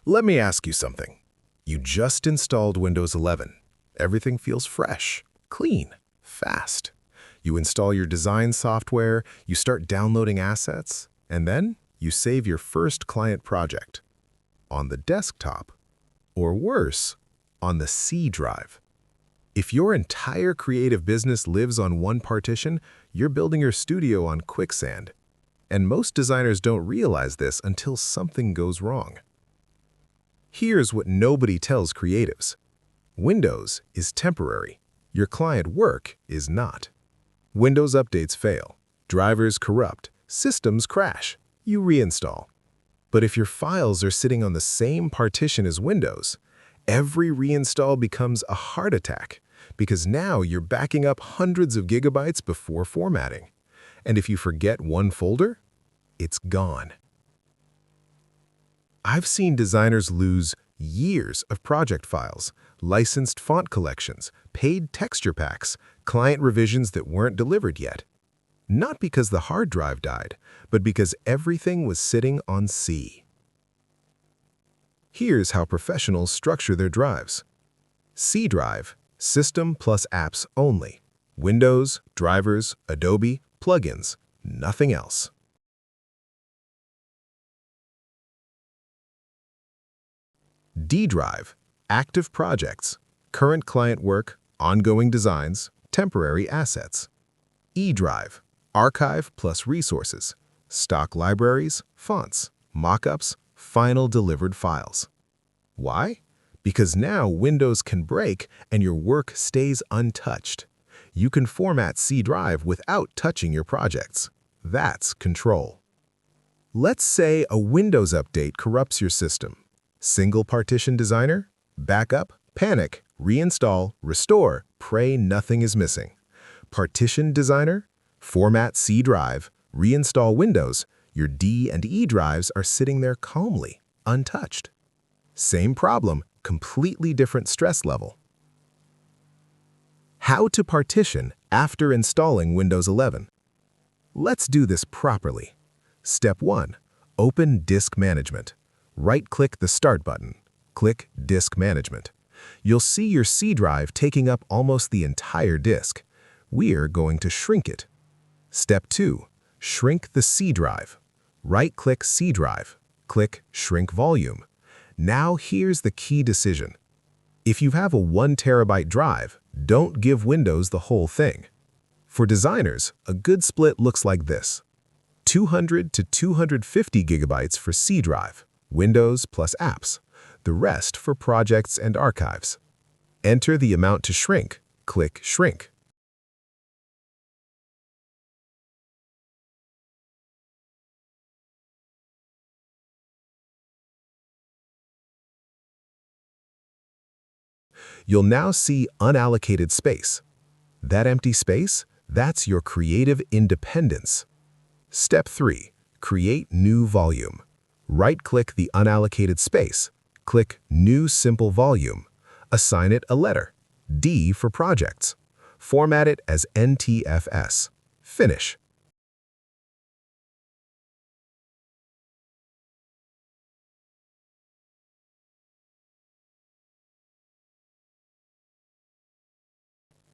Let me ask you something. You just installed Windows 11. Everything feels fresh, clean, fast. You install your design software, you start downloading assets, and then you save your first client project on the desktop, or worse, on the C drive. If your entire creative business lives on one partition, you're building your studio on quicksand. And most designers don't realize this until something goes wrong. Here's what nobody tells creatives. Windows is temporary. Your client work is not. Windows updates fail. Drivers corrupt. Systems crash. You reinstall. But if your files are sitting on the same partition as Windows, every reinstall becomes a heart attack because now you're backing up hundreds of gigabytes before formatting. And if you forget one folder, it's gone. I've seen designers lose years of project files, licensed font collections, paid texture packs, client revisions that weren't delivered yet. Not because the hard drive died, but because everything was sitting on C. Here's how professionals structure their drives. C drive, system plus apps only. Windows, drivers, Adobe, plugins, nothing else. D drive, active projects, current client work, ongoing designs, temporary assets. E drive, archive plus resources, stock libraries, fonts, mockups, final delivered files. Why? Because now Windows can break and your work stays untouched. You can format C drive without touching your projects. That's control. Let's say a Windows update corrupts your system. Single partition designer? Backup, panic, reinstall, restore, pray nothing is missing. Partition designer? Format C drive, reinstall Windows, your D and E drives are sitting there calmly, untouched. Same problem, completely different stress level. How to partition after installing Windows 11. Let's do this properly. Step 1. Open Disk Management. Right-click the Start button. Click Disk Management. You'll see your C drive taking up almost the entire disk. We're going to shrink it. Step 2. Shrink the C drive. Right-click C drive. Click Shrink Volume. Now here's the key decision. If you have a 1 terabyte drive, don't give Windows the whole thing. For designers, a good split looks like this. 200 to 250 gigabytes for C drive, Windows plus apps, the rest for projects and archives. Enter the amount to shrink, click Shrink. You'll now see unallocated space. That empty space, that's your creative independence. Step 3. Create new volume. Right-click the unallocated space. Click New Simple Volume. Assign it a letter, D for projects. Format it as NTFS. Finish.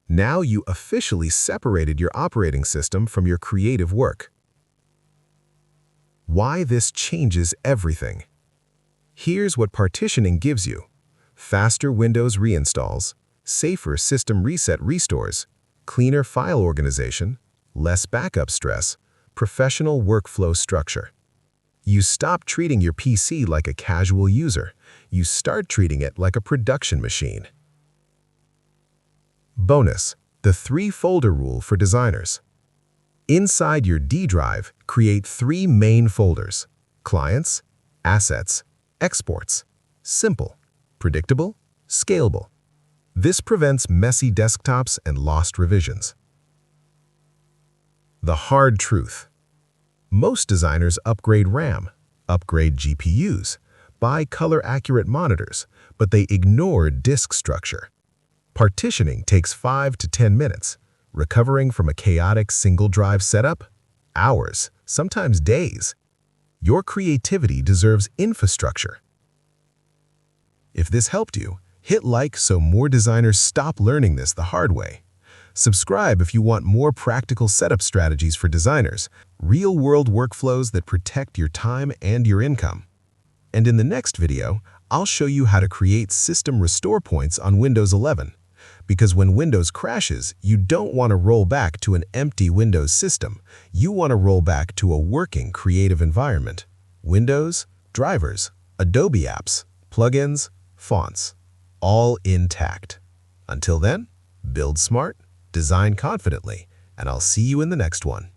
Now you officially separated your operating system from your creative work. Why this changes everything. Here's what partitioning gives you. Faster Windows reinstalls, safer system reset restores, cleaner file organization, less backup stress, professional workflow structure. You stop treating your PC like a casual user. You start treating it like a production machine. Bonus, the 3-folder rule for designers. Inside your D drive, create 3 main folders: Clients, Assets, Exports. Simple, predictable, scalable. This prevents messy desktops and lost revisions. The hard truth. Most designers upgrade RAM, upgrade GPUs, buy color-accurate monitors, but they ignore disk structure. Partitioning takes 5 to 10 minutes. Recovering from a chaotic single-drive setup? Hours, sometimes days. Your creativity deserves infrastructure. If this helped you, hit like so more designers stop learning this the hard way. Subscribe if you want more practical setup strategies for designers, real-world workflows that protect your time and your income. And in the next video, I'll show you how to create system restore points on Windows 11. Because when Windows crashes, you don't want to roll back to an empty Windows system. You want to roll back to a working creative environment. Windows, drivers, Adobe apps, plugins, fonts, all intact. Until then, build smart, design confidently, and I'll see you in the next one.